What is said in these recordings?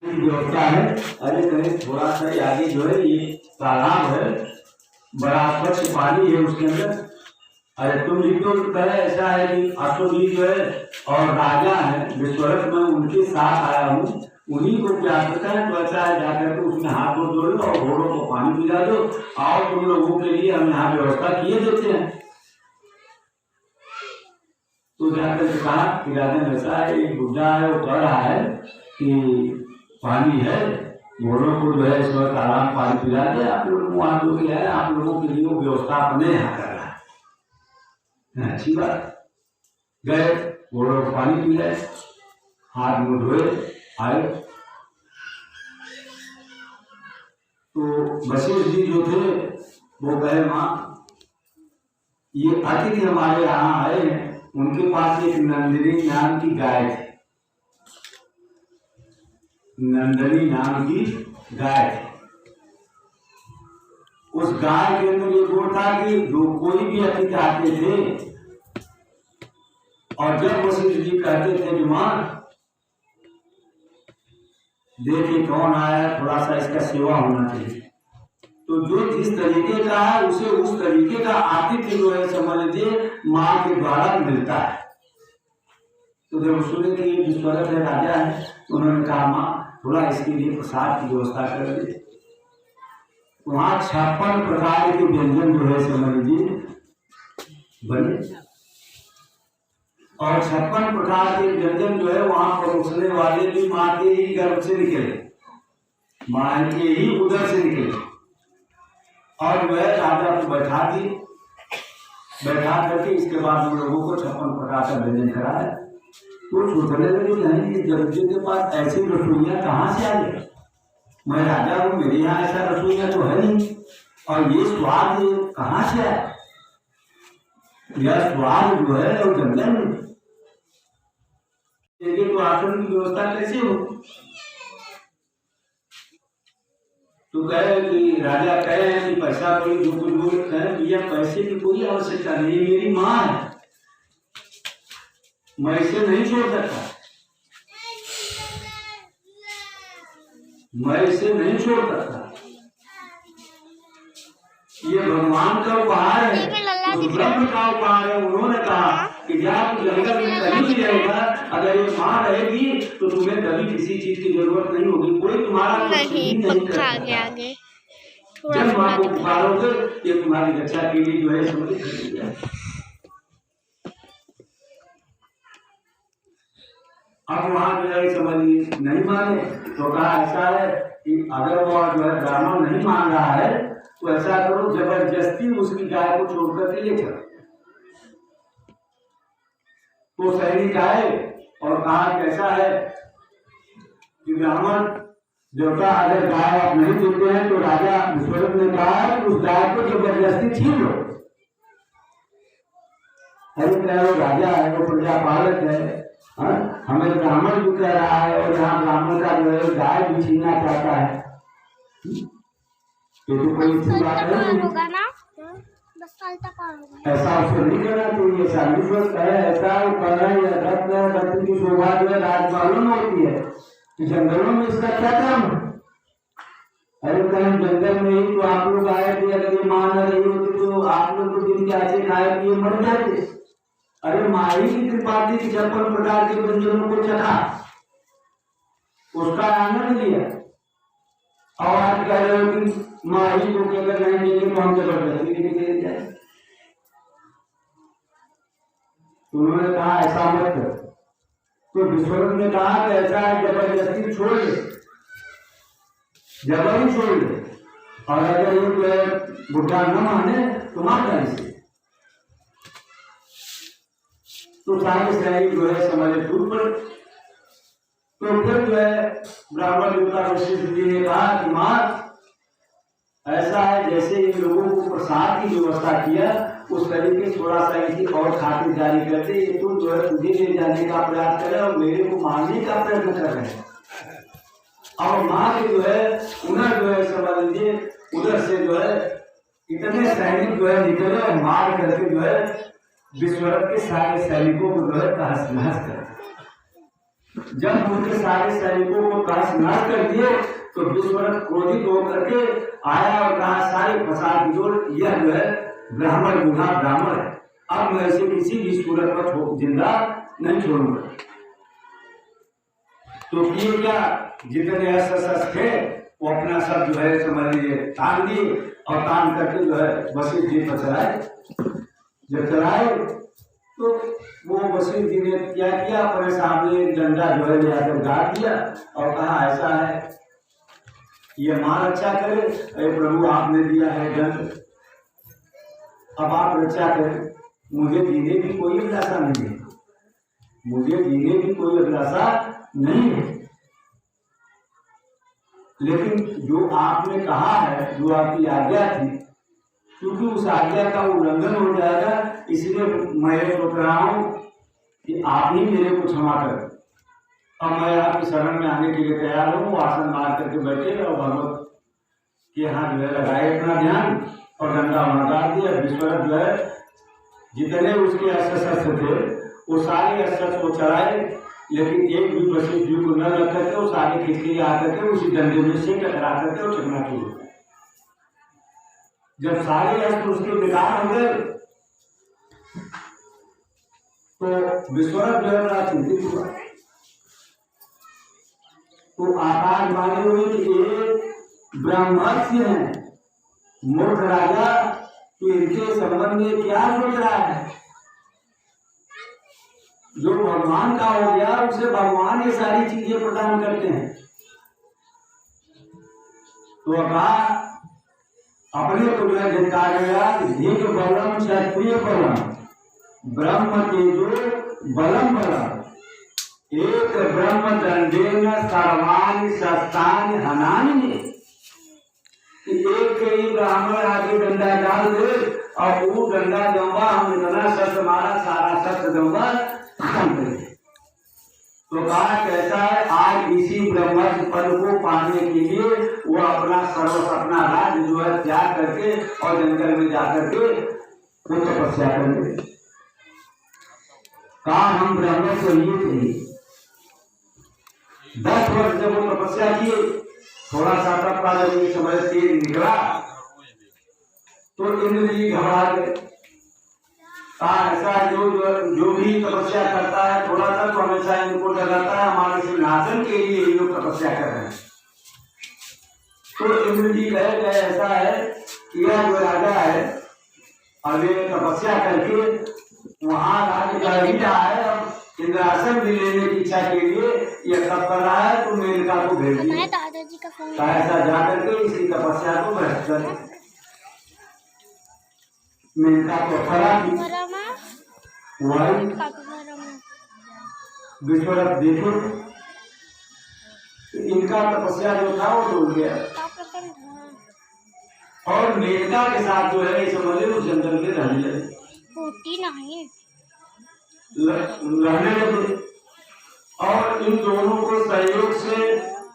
व्यवस्था है। अरे कहीं थोड़ा सा आगे जो है ये तालाब है, बड़ा स्वच्छ पानी है उसके अंदर। अरे तुम लिख दो तो कहे ऐसा है कि अश्वनी जो है और राजा है विश्वरथ, मैं उनके साथ आया हूँ, उन्हीं को प्यास करता है। तो ऐसा है जाकर के उसमें हाथ धो दो और घोड़ों को पानी पिला दो, आओ तुम लोगों के लिए हम यहाँ व्यवस्था किए देते हैं। तो जाकर के कहा कि राजन ऐसा है, एक बुढ़ा है वो कह रहा है कि पानी है, घोड़ों को जो है इस वक्त तालाब पानी पिला दे, आप लोग वहां जो भी है आप लोगों के लिए वो व्यवस्था अपने यहाँ कर रहा है। अच्छी बात। गए घोड़ों को पानी पिलाए, हाथ मुंह धोए, आए तो वशिष्ठ जी जो थे वो कहे माँ ये अतिथि हमारे यहाँ आए हैं, उनके पास एक नंदिनी नाम की गाय थी। नंदनी नाम की गाय थी। उस गाय के अंदर ये गुण था कि जो कोई भी अतिथि आते थे और जब वशिष्ठ जी कहते थे कि मां देखिए कौन आया, थोड़ा सा इसका सेवा होना चाहिए, तो जो जिस तरीके का है उसे उस तरीके का आतिथ्य जो है समझ लीजिए मां के द्वारा मिलता है। तो जब सुने कि ये विश्वरथ है, राजा है, तो उन्होंने कहा मां थोड़ा इसके लिए प्रसाद की व्यवस्था कर दे। वहां 56 प्रकार के व्यंजन जो है समझ लीजिए बने, और 56 प्रकार के व्यंजन जो है वहां परोसने वाले भी माँ के ही गर्भ से निकले, माँ के ही उदर से निकले। और वह राजा को बैठा दी, बैठा करके इसके बाद उन लोगों को 56 प्रकार का व्यंजन कराया। तो सोचने लगे नहीं, जगजी के पास ऐसी रसोइयाँ कहाँ से आ गई, मैं राजा हूँ, मेरे यहाँ ऐसा रसोइयाँ तो है नहीं, और ये स्वाद कहाँ से आया, यह स्वाद जो है वो जंगल में, तो आसन की व्यवस्था कैसे हो। तो कहे कि राजा कहे कि पैसा कोई जो कुछ लोग कहे भैया पैसे की कोई आवश्यकता नहीं, मेरी माँ है, मैं इसे नहीं छोड़ सकता, मैं इसे नहीं छोड़ सकता, ये भगवान का उपहार है, उस ब्रह्म का उपहार है। उन्होंने कहा कि जब जंगल में कहीं भी रहेगा, अगर ये माँ रहेगी तो तुम्हें कभी किसी चीज की जरूरत नहीं होगी, कोई तुम्हारा नहीं आगे जब माँ को पुकारोगे ये तुम्हारी रक्षा के लिए जो है समझ। अब वहां जो है समझ नहीं माने, तो कहा ऐसा है कि अगर वो जो है ब्राह्मण नहीं मान रहा है तो ऐसा करो जबरदस्ती उसकी गाय को छोड़ करके ले चलो। तो सैनिक आए और कहा कैसा है कि ब्राह्मण देवता अगर गाय आप नहीं देते हैं तो राजा विश्वरथ ने कहा है कि उस गाय को जबरदस्ती छीन लो। अरे क्या वो राजा है, वो प्रजापालक है, हमें ब्राह्मण भी कह रहा है और यहाँ ब्राह्मण का जो है गाय भी छीनना चाहता है, ये तो कोई अच्छी बात नहीं। ऐसा उसको नहीं करना चाहिए, ऐसा विश्वास है, ऐसा रत्न की शोभा जो है राजमहलों में होती है, जंगलों में इसका क्या काम है। अरे कहीं जंगल में ही तो आप लोग आए थे, अगर ये मां न रही होती तो आप लोग तो दिन के ऐसे खाए पिए मर जाते। अरे माही की कृपा थी कि 56 प्रकार के व्यंजनों को चखा, उसका आनंद लिया, और आज कह रहे हो कि माही को अगर नहीं देंगे तो हम जबरदस्ती लेके जाए। उन्होंने कहा ऐसा मत कर। तो विश्वरथ ने कहा कि ऐसा है जबरदस्ती छोड़ दे, जबरन छोड़ दे, और अगर ये जो है बुढ़ा न माने तो मार कर इसे। तो सारे सैनिक जो है समझे टूट पड़े। तो फिर जो है ब्राह्मण देवता वशिष्ठ जी ने कहा कि मां ऐसा है जैसे इन लोगों को प्रसाद की व्यवस्था किया उस तरीके थोड़ा सा इनकी और खातिरदारी करते, ये तो जो है तुझे ले जाने का प्रयास करे और मेरे को मारने का प्रयत्न कर रहे हैं। और माँ के जो है उन्हें जो है समझ लीजिए उधर से जो है इतने सैनिक जो है निकले और मार करके जो है विश्वरथ के सारे सैनिकों को जो है तहस नहस कर। जब उनके सारे सैनिकों को तहस-नहस कर दिए तो विश्वरथ क्रोधित होकर के आया और कहा सारे फसाद जोड़, यह जो है ब्राह्मण बूढ़ा ब्राह्मण है, अब मैं इसे किसी भी सूरत पर जिंदा नहीं छोड़ूंगा। तो ये क्या, जितने अस्त्र थे वो अपना सब जो है समझ लीजिए तान दिए और तान करके जो है वशिष्ठ जी पर चलाए। जब चलाए तो वो वशिष्ठ जी ने क्या किया, अपने सामने डंडा जो है ले आकर गाड़ दिया और कहा ऐसा है, ये मां रक्षा करे, अरे प्रभु आपने दिया है दंड, अब आप रक्षा करें, मुझे जीने की कोई अभिलाषा नहीं है, मुझे जीने की कोई अभिलाषा नहीं है, लेकिन जो आपने कहा है, जो आपकी आज्ञा थी, क्योंकि उस आज्ञा का उल्लंघन हो जाएगा, इसलिए मैं सोच रहा हूं कि आप ही मेरे को क्षमा करें। अब मैं आपकी शरण में आने के लिए तैयार हूँ। आसन मार करके बैठे और भगवत के यहाँ जो है लगाए अपना ध्यान और डंडा वहां डाल दिया। विश्वरथ जो है जितने उसके अस्त्र शस्त्र थे वो सारे अस्त्र को चलाए, लेकिन एक भी वशिष्ठ जी को न रख करके वो सारे खिड़की आकर के उसी डंडे में से टकरा करके वो चकना टूट गया। जब सारे अस्त्र उसके बेकार हो गए तो विश्वरथ जो है बड़ा चिंतित हुआ। तो आकाश वाणी हुई कि ये ब्रह्मस्य है, मूर्ख राजा, तो इनके संबंध में क्या सोच रहा है? जो भगवान का हो गया उसे भगवान ये सारी चीजें प्रदान करते हैं। तो कहा अपने को जो है झटकार गया, धीक बलम क्षत्रिय बलम ब्रह्म तेजो बलम बलम एक ब्रह्म दंडेन सर्वाणि शस्त्राणि हनानि। एक ही ब्राह्मण आगे डंडा डाल दे और वो डंडा दूंगा, हम इतना शस्त्र मारा, सारा शस्त्र दूंगा, खत्म कर दे। तो कहा कैसा है, आज इसी ब्रह्मस्त्र पद को पाने के लिए वो अपना सर्वस्व अपना राज्य जो है त्याग करके और जंगल में जाकर के वो तपस्या करेंगे। कहा हम ब्रह्म से ये थे 10 वर्ष जब वो तपस्या किए, थोड़ा सा तपका जब ये समय तेज निकला तो इंद्र जी घबरा गए। ऐसा जो भी तपस्या करता है थोड़ा सा तो हमेशा इनको डराता है, हमारे सिंहासन के लिए ये लोग तपस्या कर रहे हैं। तो इंद्र जी कह गए ऐसा है कि यह जो राजा है अभी तपस्या करके वहां राज्य कर ही रहा है, अब इंद्रासन भी लेने की इच्छा के लिए यह सब कर रहा है, तो मेनका को भेज दिया ऐसा जाकर के इसी तपस्या को भ्रष्ट कर। मेनका को खरा वही विश्वरथ देखो इनका तपस्या जो था वो डूब गया और मेनका के साथ जो है समझ लो जंगल में रहने लगे, रहने लगे। और इन दोनों को सहयोग से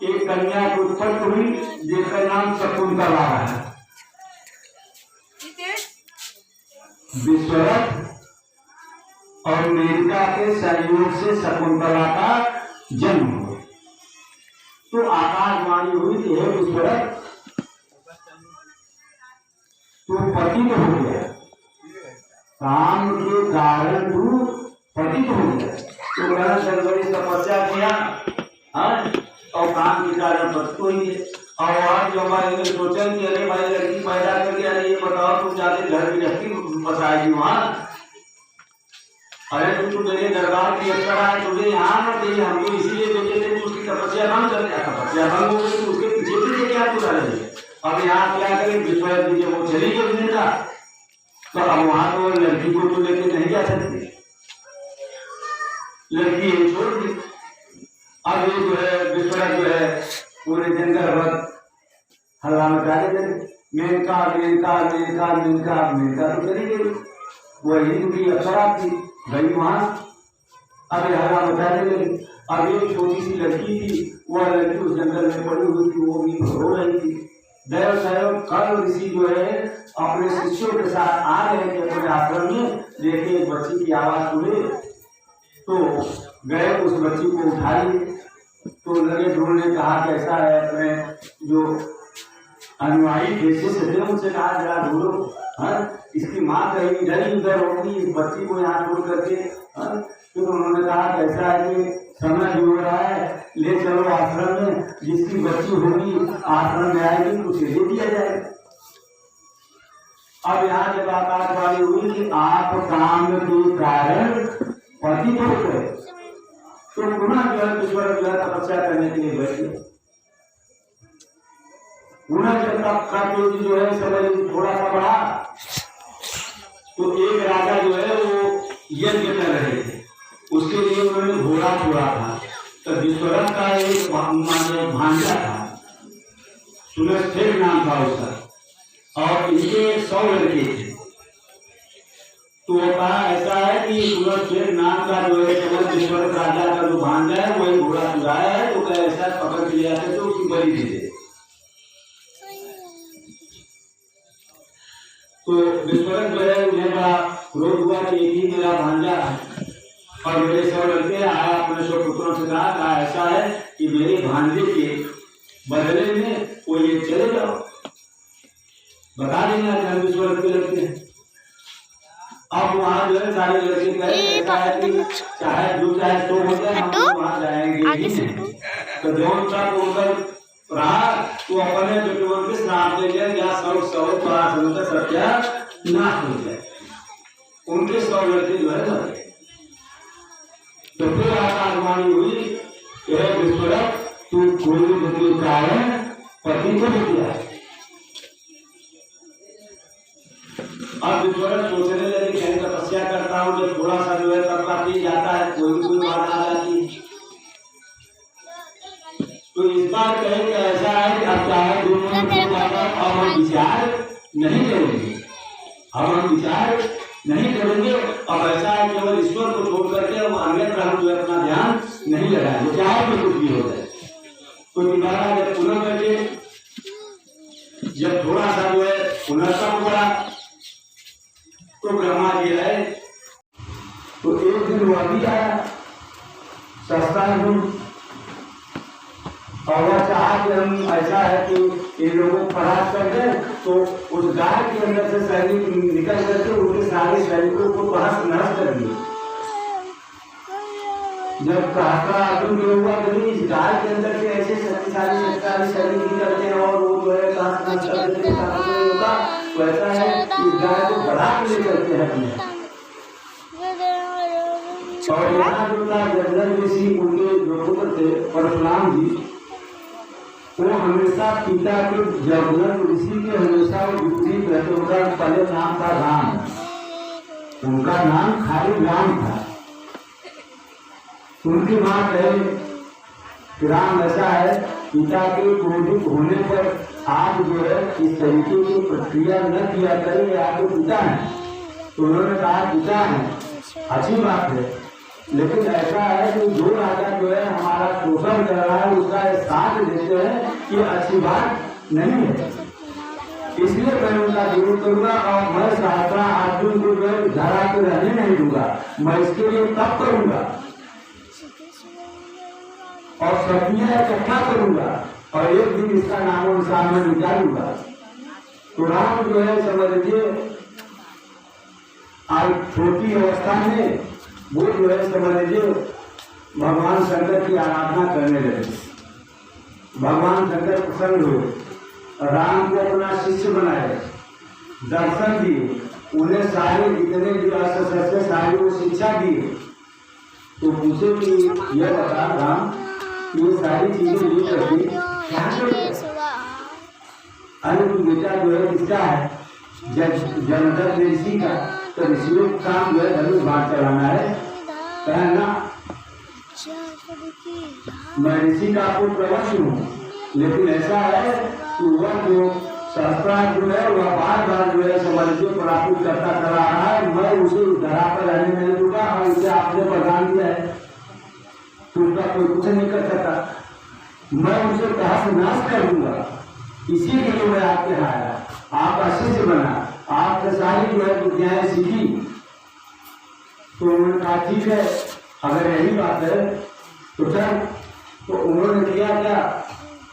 एक कन्या की उत्पत्ति हुई जिसका नाम शकुंतला है। विश्वरथ और मेनका के सहयोग से शकुंतला का जन्म हुआ। तो आकाशवाणी हुई कि हे विश्वरथ तो पतित हो गया, काम के कारण तू पतित हो गया। तो मैंने जनवरी तपस्या किया और काम के कारण पतित हो गई। और आज जो हमारे ने सोचा कि अरे भाई लड़की पैदा करके, अरे ये बताओ तुम जाके घर की रखी बसाएगी वहां, अरे तुम मेरे दरबार की अक्षर है, तुझे यहाँ ना चाहिए, हम तो इसीलिए देखे थे कि उसकी तपस्या भंग कर दिया। तपस्या भंग हो गई तो उसके पीछे पीछे क्या पूरा रही। अब यहाँ क्या करें, विश्वनाथ जी जब वो चली गई नेता तो अब वहां तो लड़की को तो लेके नहीं जा सकते, लड़की ये छोड़ दी। अब ये जो है विश्वनाथ जो है पूरे जंगल भर हल्ला मचाने लगे, मेनका मेनका मेनका मेनका मेनका तो चली गई, वही उनकी अप्सरा थी गई वहां। अब ये हल्ला मचाने लगे। अब एक छोटी सी लड़की थी, वह लड़की उस जंगल में पड़ी हुई थी, वो भी रो रही थी। दैव सहयोग कल ऋषि जो है अपने शिष्यों के साथ आ रहे थे अपने आश्रम में, देखे बच्ची की आवाज सुने तो गए उस बच्ची को उठा लिए, तो लगे ढूंढने, कहा कैसा है, अपने जो अनुयायी भेजे से थे उनसे कहा जरा ढूंढो, इसकी माँ कहीं इधर ही उधर होगी, इस बच्ची को यहाँ छोड़ करके। फिर उन्होंने कहा कैसा है कि समय हो रहा है, ले चलो आश्रम में, जिसकी बच्ची होगी आश्रम में आएगी तो उसे दे दिया जाएगा। अब यहाँ जब आकाशवाणी हुई कि आप काम के कारण पति को गए, तो पुनः जो है ईश्वर जो है तपस्या करने के लिए बैठे। पुनः जब तक का तेज जो है समय थोड़ा सा बढ़ा, तो एक राजा जो है वो यज्ञ कर रहे थे, उसके लिए उन्होंने घोड़ा छोड़ा था। तो विश्वरथ का एक भांजा था, सुनस्थेर नाम था उसका, और इनके 100 लड़के थे। तो वो कहा ऐसा है कि सुनस्थेर नाम का जो है विश्वरथ राजा का जो भांजा है वही घोड़ा चुराया है, तो ऐसा पकड़ के ले जाते तो उसकी बलि दे दे। तो विश्वरथ जो है उन्हें बड़ा क्रोध हुआ कि एक ही मेरा भांजा है और मेरे 100 लड़के, आया अपने 100 पुत्रों से कहा ऐसा है कि मेरे भांजे के बदले में वो ये चले जाओ, बता देना कि हम विश्वरथ के लड़के हैं। अब वहाँ जो है सारे लड़के कहे ऐसा है कि चाहे जो चाहे तो हो जाए, हम लोग वहाँ जाएंगे ही नहीं। तो जौन तक उनका रहा तो अपने बेटों के श्राप दे दिया, या 100 का सत्या नाश हो जाए, उनके 100 लड़के जो है मर गए। तो फिर आकाशवाणी हुई कि विश्वरथ तू कोई कारण पति को दिया। अब विश्वरथ सोचने लगे कहीं तपस्या करता हूँ, जब थोड़ा सा जो है तब पी जाता है, कोई बात आ जाती है। तो इस बार कहें कि ऐसा है कि अब चाहे दोनों अब हम विचार नहीं करेंगे, अब ऐसा है केवल ईश्वर को छोड़ करके अब अन्यत्र हम जो है अपना ध्यान नहीं लगाएंगे, चाहे तो कुछ भी हो जाए। तो दोबारा जब पुनः करके जब थोड़ा सा जो है पुनर्तम हुआ, तो ब्रह्मा जी आए। तो एक दिन वह भी आया सस्ता और वह चाहा कि हम ऐसा है कि इन लोगों को परास्त कर दें, तो उस गाय के अंदर से सैनिक निकल करके उनके सारे सैनिकों को परास्त नष्ट कर दिए। जब सहस्रा अर्जुन के हुआ तो इस गाय के अंदर से ऐसे शक्तिशाली सैनिक निकलते हैं और वो जो है नष्ट कर देते होता, तो ऐसा है कि इस गाय को बढ़ा के ले चलते हैं अपने। और यहाँ जो था जंगल ऋषि, उनके जो पुत्र थे परशुराम जी, वो हमेशा पिता के जगन्नाथ ऋषि के हमेशा वो विपरीत रहते। उनका पहले नाम था राम, उनका नाम खाली राम था। उनकी माँ कहे राम ऐसा है, पिता के क्रोधित होने पर आप जो है इस तरीके की प्रक्रिया न किया करें, आपके पिता हैं। तो उन्होंने कहा पिता है अच्छी बात है, लेकिन ऐसा है कि जो राजा जो है हमारा शोषण कर रहा है उसका साथ देते हैं, ये अच्छी बात नहीं है। इसलिए मैं उनका विरोध करूंगा और मैं सहस्रा अर्जुन को जो है धरा के रहने नहीं दूंगा। मैं इसके लिए तप करूंगा और शक्तियां इकट्ठा करूंगा और एक दिन इसका नामो निशान में निकालूंगा। तो राम जो है समझ लीजिए आज छोटी अवस्था में वो जो है समझ लीजिए भगवान शंकर की आराधना करने लगे। भगवान शंकर प्रसन्न हुए, राम को अपना शिष्य बनाए, दर्शन दिए, उन्हें सारे जितने भी अस्त्र शस्त्र सारी वो शिक्षा दी। तो पूछे कि यह बता राम ये सारी चीजें ली करती क्या करते? अरे तू बेटा जो है किसका है? जनता ऋषि का। तो ऋषियों का काम जो है धनुष बाण चलाना है, कहना मैं ऋषि का पुत्र अवश्य हूँ, लेकिन ऐसा है कि वह जो सहस्त्रार्थ जो है वह बार बार जो है समझ परापुत करता चला रहा है। मैं उसे धरा पर रहने नहीं दूंगा और उसे आपने प्रदान दिया है तो उसका कोई कुछ नहीं कर सकता। मैं उसे तहस नाश कर दूंगा, इसी के लिए मैं आपके यहाँ आया, आपका शिष्य बना, आपके सारी जो है विद्याएं सीखी। तो उन्होंने कहा ठीक है अगर यही बात है तो चल, तो उन्होंने किया क्या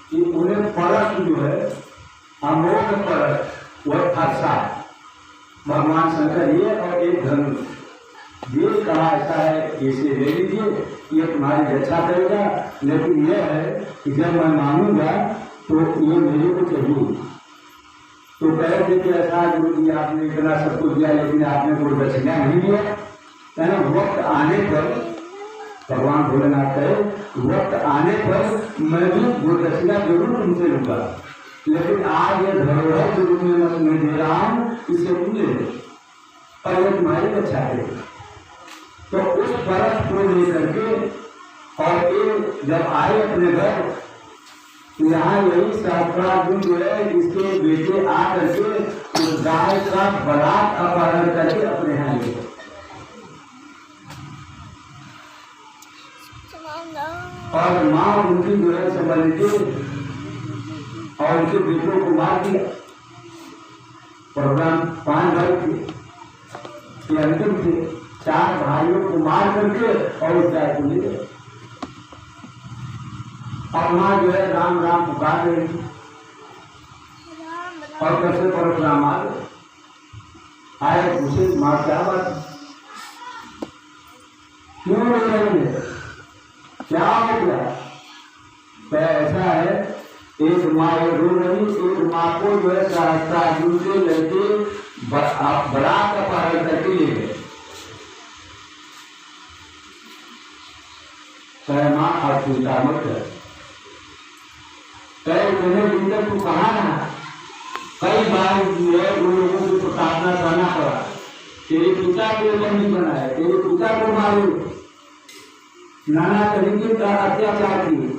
कि उन्हें परस जो है अमोघ परस, वह फरसा भगवान शंकर ये और एक धनुष ये कहा ऐसा है, इसे ले लीजिए, ये तुम्हारी रक्षा करेगा, लेकिन यह है कि जब मैं मांगूंगा तो ये मेरे को चाहिए। तो कह देते ऐसा गुरु जी आपने इतना सब कुछ दिया लेकिन आपने कोई दक्षिणा नहीं दिया है ना। वक्त आने पर भगवान भोलेनाथ कहे वक्त आने पर मैं भी वो दक्षिणा जरूर तुमसे लूंगा, लेकिन आज ये धरोहर जो मैं दे रहा हूँ इसे तुम ले लो और ये तुम्हारी रक्षा करेगा। तो उस परस को लेकर के और ये जब आए अपने घर, यहाँ यही शास्त्रार्जुन जो है इसके बेटे आ करके उस गाय का बलात् अपहरण करके अपने यहाँ ले गए और माँ उनकी जो है संबंध थी और उनके बेटों को मार दिया। प्रोग्राम 5 भाई थे, ये अंतिम थे, 4 भाइयों को मार करके और उस गाय को ले गए। और माँ जो है राम राम पुकार रही थी और कैसे परशुराम आ गए, आए पूछे माँ क्या बात, क्यों रो रही है, क्या हो गया। तो ऐसा है एक माँ रो रही, एक माँ को जो है सहस्त्रार्जुन से लड़के बरात अपहरण करके ले गए। माँ आप चिंता मत कर, तुम्हें दिन तू कहा ना, कई बार जो है उन लोगों को प्रार्थना करना पड़ा, तेरे पिता को बंदी बनाए, तेरे पिता को मारे, नाना तरीके का अत्याचार किए,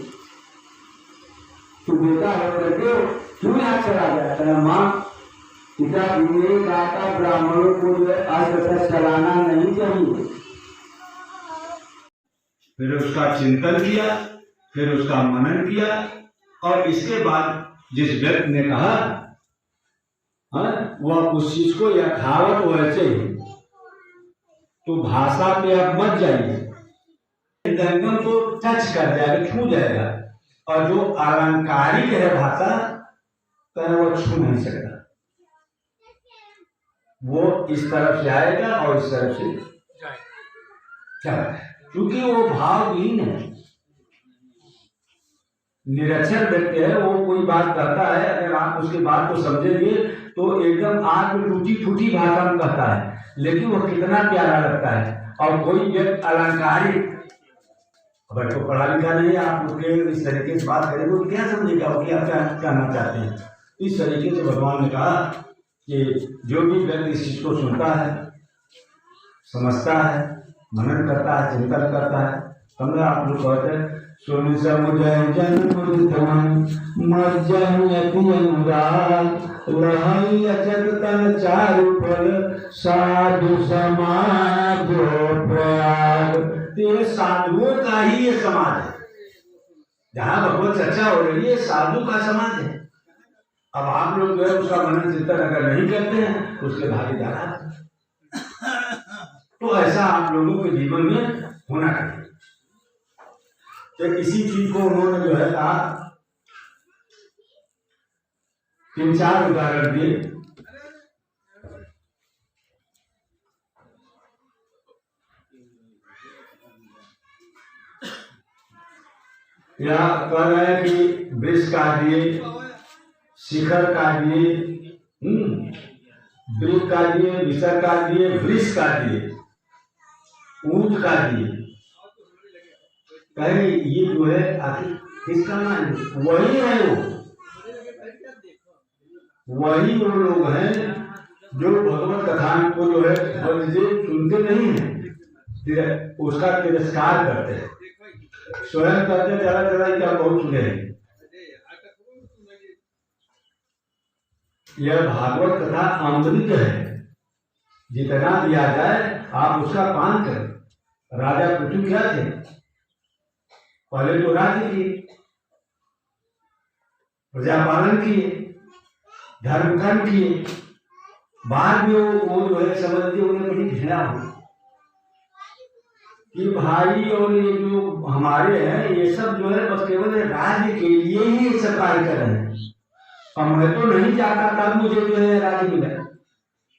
तू बेटा हो करके क्यों यहाँ चला गया। माँ पिता ने कहा था ब्राह्मणों को जो है अस्त्र चलाना नहीं चाहिए। फिर उसका चिंतन किया, फिर उसका मनन किया और इसके बाद जिस व्यक्ति ने कहा वह उस चीज को या खावत वैसे ही, तो भाषा पे अब मत जाइए, दंगम को टच कर जाएगा, छू जाएगा, और जो अलंकारिक है भाषा तो वो छू नहीं सकता, वो इस तरफ से आएगा और इस तरफ से जाएगा, क्योंकि वो भावहीन है, निरक्षर व्यक्ति है। वो कोई बात करता है, अगर आप उसकी बात को समझेंगे तो एकदम आग टूटी फूटी भाषा में कहता है, लेकिन वो कितना प्यारा लगता है। और कोई व्यक्ति अलंकारिक, अगर तो पढ़ा लिखा नहीं है, आप उसके इस तरीके से बात करेंगे वो क्या समझेगा, वो क्या कहना चाहते हैं। इस तरीके से भगवान ने कहा कि जो भी व्यक्ति इस चीज को सुनता है, समझता है, मनन करता है, चिंतन करता है, समझे आप लोग कहते हैं सुन समुझय जन मज्जति अनुराग लहई अचत तन चारु फल साधु समाज प्रयाग। ये साधुओं का ही ये समाज है, जहाँ भगवत चर्चा हो रही है, साधु का समाज है। अब आप लोग जो है उसका मनन चिंतन अगर नहीं करते हैं तो उसके भागीदार, तो ऐसा आप लोगों के जीवन में होना चाहिए। तो इसी चीज को उन्होंने जो है कहा, 3-4 उदाहरण दिए। यहाँ कह रहे हैं कि वृक्ष काटिए, शिखर काटिए, वृक्ष काटिए, विसर काटिए, वृक्ष काटिए, ऊंट काटिए। कहे ये जो है आखिर किसका नाम है? वही है, वही वो लोग हैं जो भगवत कथा को जो है सुनते नहीं है, उसका तिरस्कार करते हैं, स्वयं कहते चला चला क्या बहुत सुने। यह भागवत कथा अमृत है, जितना दिया जाए आप उसका पान करें। राजा पृथु क्या थे, पहले तो राज्य किए, प्रजापालन किए, धर्मकर्म किए, बाद में वो जो है समझते उन्हें बड़ी घृणा हुई, कि भाई और ये जो हमारे हैं ये सब जो है बस केवल राज्य के लिए ही ये सब कार्य कर रहे हैं, और मैं तो नहीं चाहता तब मुझे जो है राज्य मिला।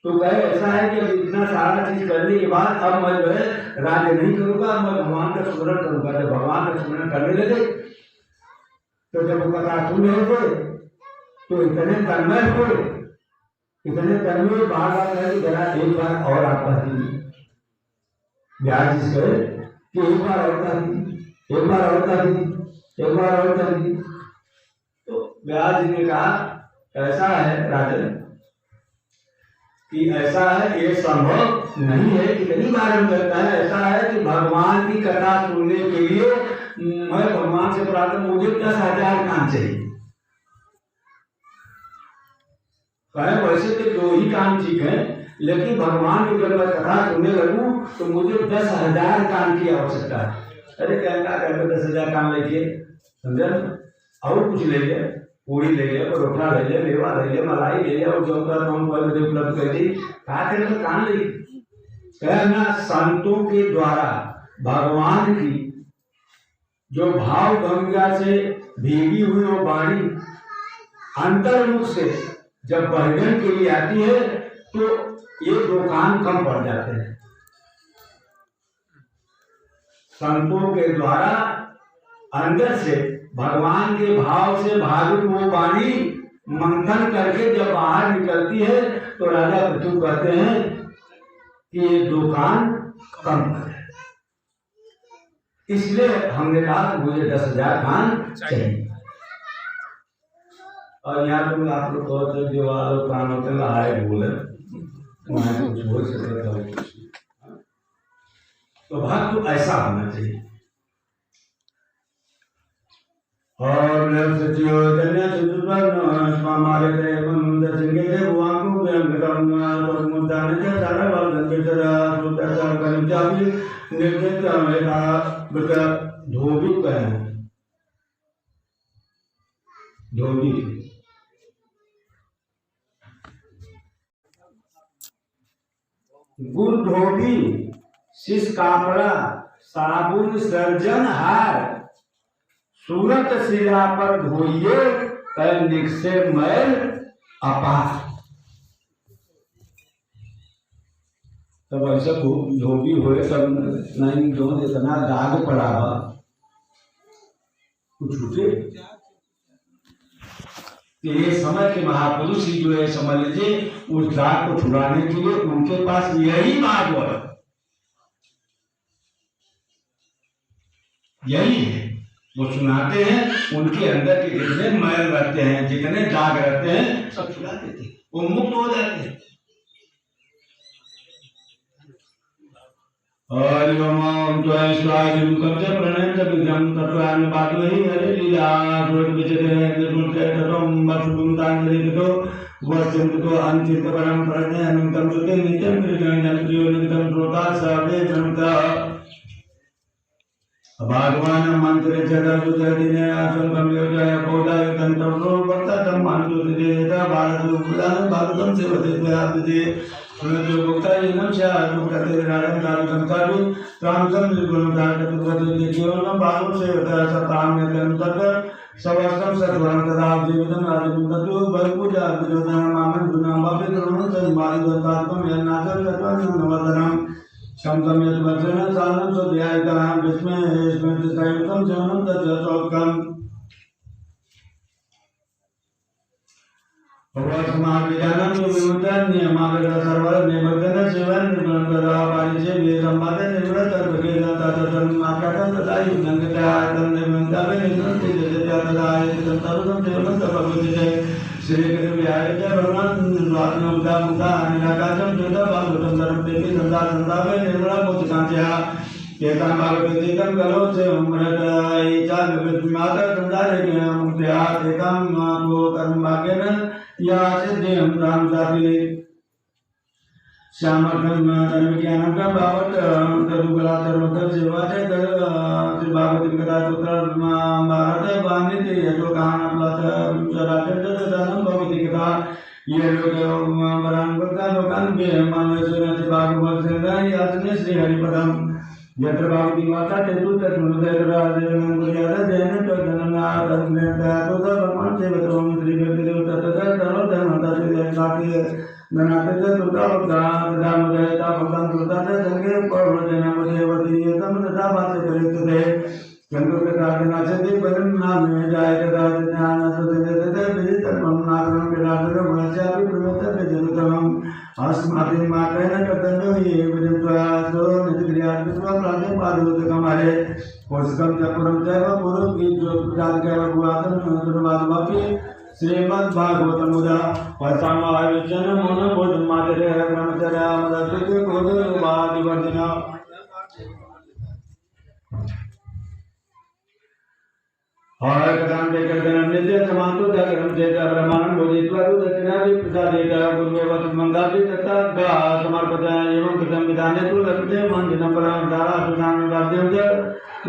तो कहे ऐसा है कि अब इतना सारा चीज करने के बाद अब मैं जो है राज्य नहीं करूंगा, मैं भगवान का स्मरण करूंगा। जब भगवान का स्मरण करने लगे तो जब वो कथा सुन रहे थे तो इतने तन्मय हुए, इतने तन्मय बार जरा एक बार और आपका ब्याज जिस कहे कि एक बार और कर दी, एक बार और कर दी, एक बार और कर दी। तो ब्याज ने कहा ऐसा है राजन कि ऐसा है, ये संभव नहीं है, कितनी बार हम कहता है ऐसा है कि भगवान की कथा सुनने के लिए मैं भगवान से प्रार्थना, मुझे 10,000 काम चाहिए। कहे वैसे तो 2 ही काम ठीक है, लेकिन भगवान की जब मैं कथा सुनने लगूं तो मुझे 10,000 काम की आवश्यकता है। अरे क्या 10,000 काम लेके समझे, और कुछ ले ले, पूरी ले ले, परोठा ले ले, मेवा ले ले, मलाई ले ले, और जो उपलब्ध कर दी काम ले। कहना संतों के द्वारा भगवान की जो भाव गंगा से भीगी हुई वो वाणी अंतर्मुख से जब बर्धन के लिए आती है तो ये 2 काम कम पड़ जाते हैं। संतों के द्वारा अंदर से भगवान के भाव से भावित वो वाणी मंथन करके जब बाहर निकलती है तो राजा पृथु कहते हैं कि ये 2 काम कम है। इसलिए हमने कहा मुझे 10,000 खान चाहिए। और यहाँ पे आप लोग कहते जो वालों काम होते हैं आए बोले मैं कुछ बोल सकता हूँ, तो भक्त ऐसा होना चाहिए। और सचिवोदन्य चतुर्वर्ण स्वामारे देवं दशंगे देवांगु व्यंगतम मुद्दाने के सारा वालन के जरा सुताचार कर्मचारी निर्देश मेरा बता धोबी कहें, धोबी गुड़ धोबी शीश कापड़ा साबुन सर्जन हार सूरत सिरा पर धोइए पैर निकसे मैल अपार। तब ऐसा धोबी हुए तब नहीं दो इतना दाग पड़ा हुआ कुछ उठे। ये समय के महापुरुष ही जो है समझ लीजिए उस दाग को छुड़ाने के लिए उनके पास यही बात है, यही है। वो सुनाते हैं उनके अंदर के जितने मैल रहते हैं, जितने दाग रहते हैं सब छुड़ा देते हैं, वो मुक्त हो जाते हैं। और ओम त्वं स्वादिं कब्ज प्रणयत विद्यं तत्वान बादवहि हरे लीला रोड विचरे निर्मुक्ते ततों वसुं तांद्रितो वसंतो अंचित परम प्रज्ञा अनंतम सुते नित्यं निर्गणन प्रियो नित्यं श्रोता सर्वे जनता भगवान मंत्र जड़ सुधर दिने आसन कमयोजय पौधाय तंत्रो वक्तम मानतो देता भारत उपदान भारतम से वदते आदि जो भक्ता ये नमस्या जो करते राजन दान संतारु रामचंद्र निर्गुणकार चतुर्वती जीवन बालों से होता सताम में तक सवस्तम सर्वं तदा जीवितम राजमुंडतो बलपूजा विरोधन मामन गुना बापे तरुण संमारी दत्तात्म यन्नाथम तत्वं नवदनम शमतम यत वचन सानम सुध्यायता विस्मय स्मृति सायुक्तम जनम तत्सौकम भगवान विज्ञानम जो विमुक्तन नियमागत सर्वर निमग्न सेवन निर्मलता पारिजे वे संपादन निर्मल तत्वके तत्तन मात्रकं तथा युक्तंगता तन निर्मलता वे निर्मलते जयते तथा आयते तत्तरुतं सेवनं तपविते श्री कृष्ण विहाय जय भगवान स्वात्म मुक्ता मुक्ता निराकाशं ज्योता बालुतं धर्मते संसार संतापे निर्मला मोक्षकांत्या केतन भागवतीकं कलो से उम्रताय चाल विमाता संसारे के मुक्त्या एकं को कर्म भाग्यन या सिद्धिं राम साधि श्यामकं धर्मज्ञानं का भावत तरुगला तरुतर सेवाते कर श्री भागवती कथा सूत्र भारत वाणिते यतो कहान प्लस चराचर जगदानं भगवती कथा ये लोग वरान भक्ता लोकान के मानव सुनति भागवत संग्रह यातने श्री हरिपदम यत्र भावती माता तेतु तत्मुदयराजयमुर्यादा जैन चोदननाथन्नेता तो भगवान से बतों श्री व्यक्ति तत्तः सर्व धर्मता से जयकाति ननाते तुता दामोदयता भगवान तुता संगे पौर्वजन मुदेवती तम तथा बात करित थे गंगों के काजना से देव बदन नाम में जाए राज ज्ञान सदते विदित नागरम के राज मनसा भी प्रवृत्त के जनतम अस्मादि मात्रेण कर्तव्यो ये विदित्वा सो नित्य विश्वा प्राणे पादोत कमारे कोशकम चपुरम चैव पुरुष की जो प्रसाद के भगवान सुरवादवापि श्रीमद् भागवत मुदा पसामाविचन मन बोध मातरे ब्रह्मचर्य मदकृत कोद वादि वर्जना और कथां देकर जन्म नित्य समांतो जागरण चेता ब्रह्मांड बोधित्वा तु दक्षिणा भी प्रसादेता गुरुमेवत मंदापि तथा गा समर्पता एवं कृतं विधाने तु लक्ष्य मंदिरं परं दारा सुनाम राज्यं च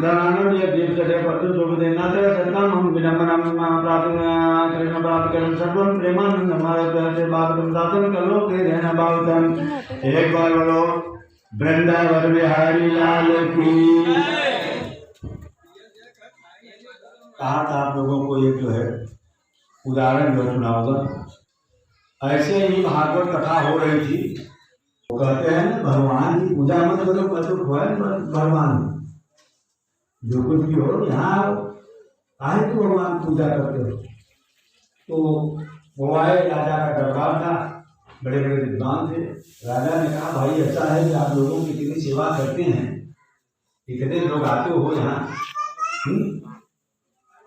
दानानं यद्यप सदे पत्तु शोभदेनाथ सत्तां हम विनम्रं प्राप्त कृष्ण प्राप्त करं सर्वं प्रेमानंदमय से भागवतं दातुं कलो के रहना भावतम एक बार बोलो वृंदावन बिहारी लाल की। कहा था आप लोगों को एक जो है उदाहरण जो सुनाऊंगा। ऐसे ही भागवत कथा हो रही थी। वो कहते हैं भगवान की पूजा मत करो कचुक हो भगवान जो कुछ भी हो यहाँ आए तो भगवान पूजा करते हो। तो वो आए, राजा का दरबार था, बड़े बड़े विद्वान थे। राजा ने कहा भाई ऐसा है कि आप लोगों की कितनी सेवा करते हैं, इतने लोग आते हो यहाँ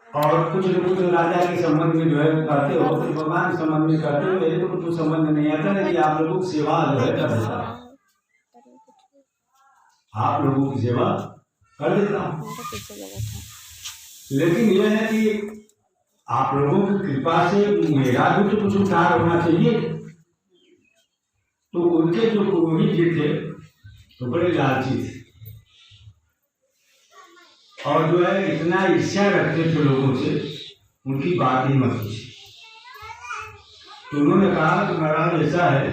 और कुछ न कुछ राजा के संबंध में जो है करते हो, तो भगवान के संबंध में करते हो। मेरे को कुछ संबंध नहीं आता ना कि आप लोगों की सेवा जो है कर देता हूँ, आप लोगों की सेवा कर देता हूँ। लेकिन यह है कि आप लोगों की कृपा से मेरा भी तो कुछ उद्धार होना चाहिए। तो उनके जो पुरोहित जी थे तो बड़े लालची थे और जो है इतना ईर्ष्या रखते थे लोगों से, उनकी बात ही मत पूछिए। तो उन्होंने कहा कि महाराज ऐसा है